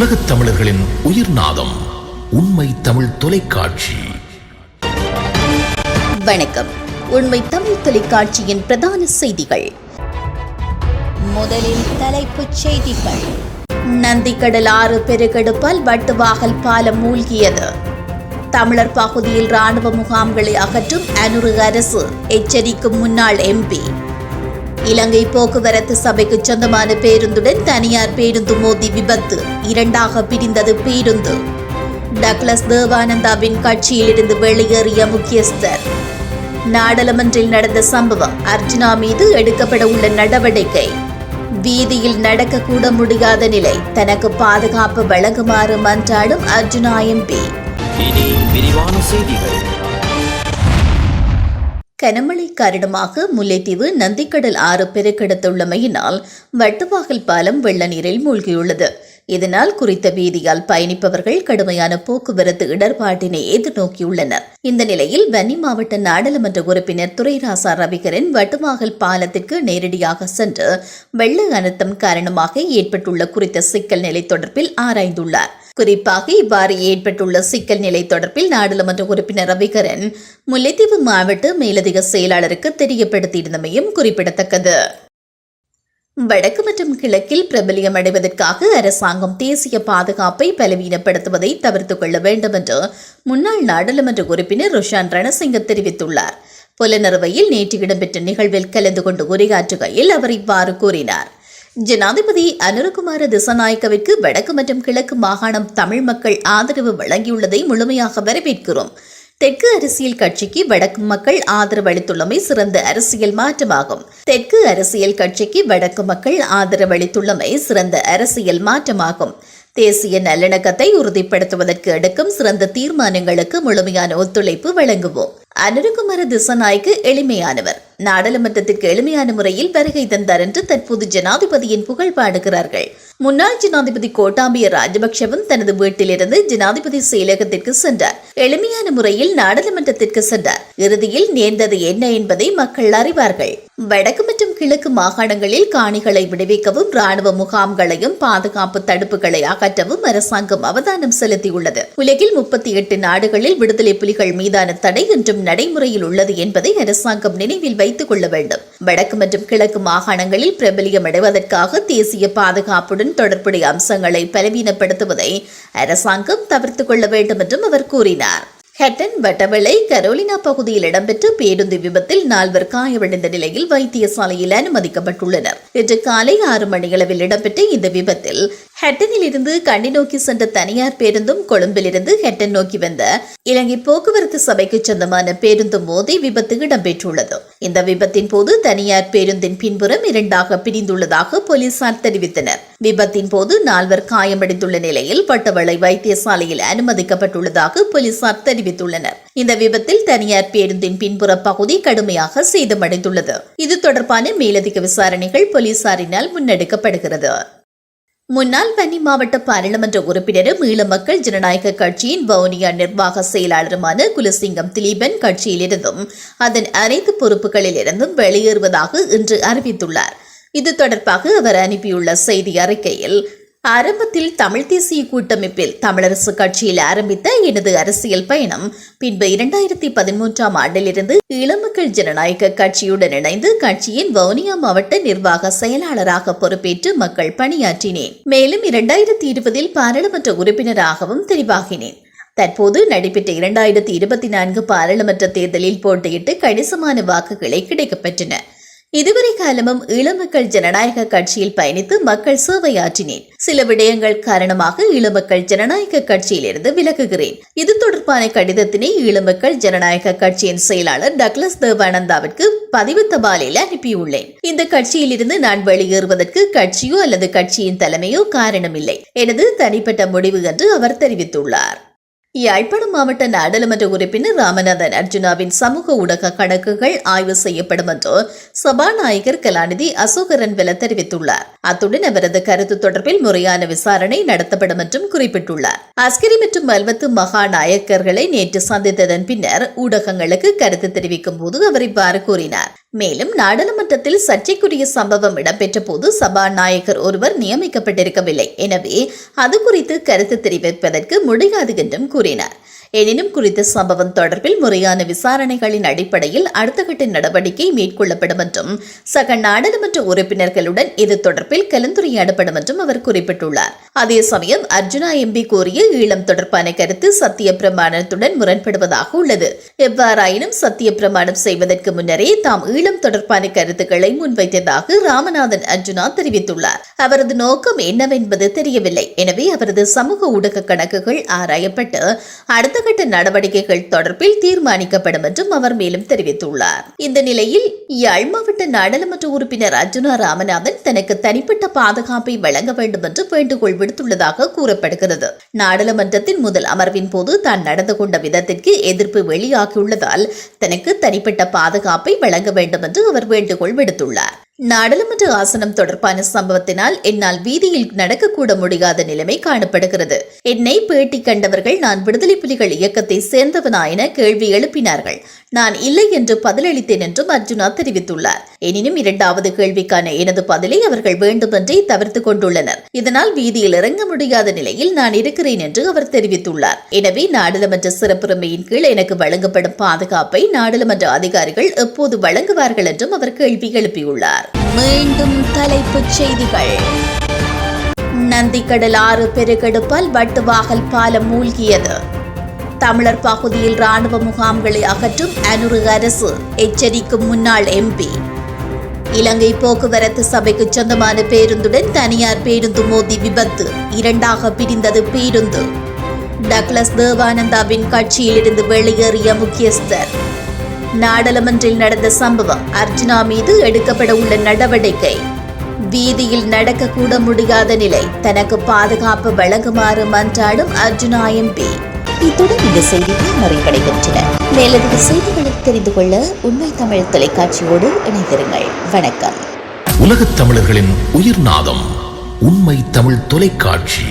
உலகத் தமிழர்களின் உயிர்நாதம் உண்மை தமிழ் தொலைக்காட்சி. வணக்கம். உண்மை தமிழ் தொலைக்காட்சியின் பிரதான செய்திகள். முதலில் தலைப்புச் செய்திகள். நந்திக்கடல் ஆறு பெருக்கெடுப்பால் வட்டுவாகல் பாலம் மூழ்கியது. தமிழர் பகுதியில் ராணுவ முகாம்களை அகற்றும் அனுரு அரசு எச்சரிக்கும் முன்னாள் எம்பி. இலங்கை போக்குவரத்து சபைக்கு சொந்தமான பேருந்துடன் தனியார் பேருந்து மோதி விபத்து, இரண்டாக பிரிந்தது பேருந்து. டக்ளஸ் தேவானந்தாவின் கட்சியிலிருந்து வெளியேறிய முக்கியஸ்தர். நாடாளுமன்றில் நடந்த சம்பவம், அர்ஜுனா மீது எடுக்கப்பட உள்ள நடவடிக்கை. வீதியில் நடக்கக்கூட முடியாத நிலை, தனக்கு பாதுகாப்பு வழங்குமாறு மன்றாடும் அர்ஜுனா எம்பி. இனி விரிவான செய்திகள். கனமழை காரணமாக முல்லைத்தீவு நந்திக்கடல் ஆறு பெருக்கெடுத்துள்ளமையினால் வட்டுவாகல் பாலம் வெள்ள நீரில் மூழ்கியுள்ளது. இதனால் குறித்த வீதியால் பயணிப்பவர்கள் கடுமையான போக்குவரத்து இடர்பாட்டினை எதிர்நோக்கியுள்ளனர். இந்த நிலையில் வன்னி மாவட்ட நாடாளுமன்ற உறுப்பினர் துரைராசா ரவிகரன் வட்டுவாகல் பாலத்திற்கு நேரடியாக சென்று வெள்ள அனர்த்தம் காரணமாக ஏற்பட்டுள்ள குறித்த சிக்கல் நிலை தொடர்பில் ஆராய்ந்துள்ளார். குறிப்பாக இவ்வாறு ஏற்பட்டுள்ள சிக்கல் நிலை தொடர்பில் நாடாளுமன்ற உறுப்பினர் ரவிகரன் முல்லைத்தீவு மாவட்ட மேலதிக செயலாளருக்கு தெரியப்படுத்தியிருந்தமையும் குறிப்பிடத்தக்கது. வடக்கு மற்றும் கிழக்கில் பிரபலியம் அடைவதற்காக அரசாங்கம் தேசிய பாதுகாப்பை பலவீனப்படுத்துவதை தவிர்த்துக் கொள்ள வேண்டும் என்று முன்னாள் நாடாளுமன்ற உறுப்பினர் ருஷான் ரணசிங்க தெரிவித்துள்ளார். புலனறுவையில் நேற்று இடம்பெற்ற நிகழ்வில் கலந்து கொண்டு உரையாற்றுகையில் அவர் இவ்வாறு கூறினார். ஜனாதிபதி அனுரகுமார திசாநாயக்கவிற்கு வடக்கு மற்றும் கிழக்கு மாகாணம் தமிழ் மக்கள் ஆதரவு வழங்கியுள்ளதை முழுமையாக வரவேற்கிறோம். தெற்கு அரசியல் கட்சிக்கு வடக்கு மக்கள் ஆதரவு அளித்துள்ளமை சிறந்த அரசியல் மாற்றமாகும். தெற்கு அரசியல் கட்சிக்கு வடக்கு மக்கள் ஆதரவு அளித்துள்ளமை சிறந்த அரசியல் மாற்றமாகும். தேசிய நல்லிணக்கத்தை உறுதிப்படுத்துவதற்கு எடுக்கும் சிறந்த தீர்மானங்களுக்கு முழுமையான ஒத்துழைப்பு வழங்குவோம். அனுரகுமார திசாநாயக்க எளிமையானவர், நாடாளுமன்றத்திற்கு எளிமையான முறையில் வருகை தந்தார் என்று தற்போது ஜனாதிபதியின் புகழ் பாடுகிறார்கள். முன்னாள் ஜனாதிபதி கோட்டாபய ராஜபக்ஷவும் தனது வீட்டிலிருந்து ஜனாதிபதி செயலகத்திற்கு சென்றார். எளிமையான முறையில் நாடாளுமன்றத்திற்கு சென்றார். இறுதியில் நேர்ந்தது என்ன என்பதை மக்கள் அறிவார்கள். வடக்கு மற்றும் கிழக்கு மாகாணங்களில் காணிகளை விடுவிக்கவும் ராணுவ முகாம்களையும் பாதுகாப்பு தடுப்புகளை அகற்றவும் அரசாங்கம் அவதானம் செலுத்தியுள்ளது. உலகில் 38 நாடுகளில் விடுதலை புலிகள் மீதான தடை இன்றும் நடைமுறையில் உள்ளது என்பதை அரசாங்கம் நினைவில் வைத்துக் கொள்ள வேண்டும். வடக்கு மற்றும் கிழக்கு மாகாணங்களில் பிரபலியம் அடைவதற்காக தேசிய பாதுகாப்புடன் தொடர்புடைய அம்சங்களை பலவீனப்படுத்துவதை அரசாங்கம் தவிர்த்துக் கொள்ள வேண்டும் என்றும் அவர் கூறினார். ஹட்டன் வட்டவளை கரோலினா பகுதியில் இடம்பெற்ற பேருந்து விபத்தில் 4 காயமடைந்த நிலையில் வைத்தியசாலையில் அனுமதிக்கப்பட்டுள்ளனர். இன்று காலை 6 மணியளவில் இடம்பெற்ற இந்த விபத்தில் ஹட்டனில் இருந்து கண்டி நோக்கி சென்ற தனியார் பேருந்தும் கொழும்பிலிருந்து ஹட்டன் நோக்கி வந்த இலங்கை போக்குவரத்து சபைக்கு சொந்தமான பேருந்து மோதி விபத்து இடம்பெற்றுள்ளது. இந்த விபத்தின் போது தனியார் பேருந்தின் பின்புறம் இரண்டாக பிரிந்துள்ளதாக போலீசார் தெரிவித்தனர். விபத்தின் போது 4 காயமடைந்துள்ள நிலையில் வட்டவளை வைத்தியசாலையில் அனுமதிக்கப்பட்டுள்ளதாக போலீசார் தெரிவித்துள்ளனர். இந்த விபத்தில் தனியார் பேருந்தின் பின்புற பகுதி கடுமையாக சேதமடைந்துள்ளது. இது தொடர்பான மேலதிக விசாரணைகள் போலீசாரினால் முன்னெடுக்கப்படுகிறது. முன்னாள் வன்னி மாவட்ட பாராளுமன்ற உறுப்பினரும் ஈழ மக்கள் ஜனநாயக கட்சியின் வவுனியா நிர்வாக செயலாளருமான குலசிங்கம் திலீபன் கட்சியிலிருந்தும் அதன் அனைத்து பொறுப்புகளிலிருந்தும் வெளியேறுவதாக இன்று அறிவித்துள்ளார். இது தொடர்பாக அவர் அனுப்பியுள்ள செய்தி அறிக்கையில், ஆரம்பத்தில் தமிழ் தேசிய கூட்டமைப்பில் தமிழரசு கட்சியில் ஆரம்பித்த எனது அரசியல் பயணம் பின்பு 2013ஆம் ஆண்டிலிருந்து ஈழமக்கள் ஜனநாயக கட்சியுடன் இணைந்து கட்சியின் வவுனியா மாவட்ட நிர்வாக செயலாளராக பொறுப்பேற்று மக்கள் பணியாற்றினேன். மேலும் 2020இல் பாராளுமன்ற உறுப்பினராகவும் தெரிவாகினேன். தற்போது நடைபெற்ற 2024 பாராளுமன்ற தேர்தலில் போட்டியிட்டு கணிசமான வாக்குகளை கிடைக்கப்பெற்றன. இதுவரை காலமும் ஈழமக்கள் ஜனநாயக கட்சியில் பயணித்து மக்கள் சேவையாற்றினேன். சில விடயங்கள் காரணமாக ஈழமக்கள் ஜனநாயக கட்சியிலிருந்து விலகுகிறேன். இது தொடர்பான கடிதத்தினை ஈழமக்கள் ஜனநாயக கட்சியின் செயலாளர் டக்ளஸ் தேவானந்தாவிற்கு பதிவு தபாலில் அனுப்பியுள்ளேன். இந்த கட்சியிலிருந்து நான் வெளியேறுவதற்கு கட்சியோ அல்லது கட்சியின் தலைமையோ காரணமில்லை, எனது தனிப்பட்ட முடிவு என்று அவர் தெரிவித்துள்ளார். யாழ்ப்பாணம் மாவட்ட நாடாளுமன்ற உறுப்பினர் ராமநாதன் அர்ஜுனாவின் சமூக ஊடக கணக்குகள் ஆய்வு செய்யப்படும் என்று சபாநாயகர் கலாநிதி அசோகரன் வெல தெரிவித்துள்ளார். அத்துடன் அவரது கருத்து தொடர்பில் முறையான விசாரணை நடத்தப்படும் என்றும் குறிப்பிட்டுள்ளார். அஸ்கரி மற்றும் மல்வத்து மகாநாயக்கர்களை நேற்று சந்தித்ததன் பின்னர் ஊடகங்களுக்கு கருத்து தெரிவிக்கும் போது அவர் இவ்வாறு கூறினார். மேலும் நாடாளுமன்றத்தில் சர்ச்சைக்குரிய சம்பவம் இடம்பெற்ற போது சபாநாயகர் ஒருவர் நியமிக்கப்பட்டிருக்கவில்லை, எனவே அது குறித்து கருத்து தெரிவிப்பதற்கு முடியாது என்றும் கூறினார். எனினும் குறித்த சம்பவம் தொடர்பில் முறையான விசாரணைகளின் அடிப்படையில் அடுத்த கட்ட நடவடிக்கை மேற்கொள்ளப்படும் என்றும் சக நாடாளுமன்ற உறுப்பினர்களுடன் இது தொடர்பில் கலந்துரையாடப்படும் என்றும் அவர் குறிப்பிட்டுள்ளார். அதே சமயம் அர்ஜுனா எம்பி கூறிய ஈழம் தொடர்பான கருத்து சத்திய பிரமாணத்துடன் முரண்படுவதாக உள்ளது. எவ்வாறாயினும் சத்திய பிரமாணம் செய்வதற்கு முன்னரே தாம் ஈழம் தொடர்பான கருத்துக்களை முன்வைத்ததாக ராமநாதன் அர்ஜுனா தெரிவித்துள்ளார். அவரது நோக்கம் என்னவென்பது தெரியவில்லை. எனவே அவரது சமூக ஊடக கணக்குகள் ஆராயப்பட்டு அடுத்த கட்ட நடவடிக்கைகள் தொடர்பில் தீர்மானிக்கப்படும் என்றும் அவர் மேலும் தெரிவித்துள்ளார். இந்த நிலையில் யாழ் மாவட்ட நாடாளுமன்ற உறுப்பினர் அர்ஜுனா ராமநாதன் தனக்கு தனிப்பட்ட பாதுகாப்பை வழங்க வேண்டும் என்று வேண்டுகோள் விடுத்துள்ளதாக கூறப்படுகிறது. நாடாளுமன்றத்தின் முதல் அமர்வின் போது தான் நடந்து கொண்ட விதத்திற்கு எதிர்ப்பு வெளியாகியுள்ளதால் தனக்கு தனிப்பட்ட பாதுகாப்பை வழங்க வேண்டும் என்று அவர் வேண்டுகோள் விடுத்துள்ளார். நாடாளுமன்ற ஆசனம் தொடர்பான சம்பவத்தினால் என்னால் வீதியில் நடக்கக்கூட முடியாத நிலைமை காணப்படுகிறது. என்னை பேட்டி கண்டவர்கள் நான் விடுதலை புலிகள் இயக்கத்தை சேர்ந்தவனா என கேள்வி எழுப்பினார்கள். நான் இல்லை என்று பதிலளித்தேன் என்றும் அர்ஜுனா தெரிவித்துள்ளார். எனினும் இரண்டாவது கேள்விக்கான எனது பதிலை அவர்கள் வேண்டுமென்றே தவிர்த்துக் கொண்டுள்ளனர். இதனால் வீதியில் இறங்க முடியாத நிலையில் நான் இருக்கிறேன் என்று அவர் தெரிவித்துள்ளார். எனவே நாடாளுமன்ற சிறப்புரிமையின் கீழ் எனக்கு வழங்கப்படும் பாதுகாப்பை நாடாளுமன்ற அதிகாரிகள் எப்போது வழங்குவார்கள் என்றும் அவர் கேள்வி எழுப்பியுள்ளார். மீண்டும் தலைப்புச் செய்திகள். நந்திக்கடல் ஆறு பெருக்கெடுப்பால் வட்டுவாகல் பாலம் மூழ்கியது. தமிழர் பகுதியில் ராணுவ முகாம்களை அகற்றும் அனுரு அரசு எச்சரிக்கும் முன்னாள் எம்பி. இலங்கை போக்குவரத்து சபைக்கு சொந்தமான பேருந்துடன் தனியார் பேருந்து மோதி விபத்து, இரண்டாக பிரிந்தது பேருந்து. டக்ளஸ் தேவானந்தாவின் கட்சியிலிருந்து வெளியேறிய முக்கியஸ்தர். நாடாளுமன்றில் நடந்த சம்பவம், அர்ஜுனா மீது எடுக்கப்பட உள்ள நடவடிக்கை. வீதியில் நடக்கக்கூட முடியாத நிலை, தனக்கு பாதுகாப்பு வழங்குமாறு மன்றாடும் அர்ஜுனா எம்பி. இத்துடன் இந்த செய்திகள் நிறைவடைகின்றன. மேலதிக செய்திகளை தெரிந்து கொள்ள உண்மை தமிழ் தொலைக்காட்சியோடு இணைந்திருங்கள். வணக்கம். உலகத் தமிழர்களின் உயிர்நாதம் உண்மை தமிழ் தொலைக்காட்சி.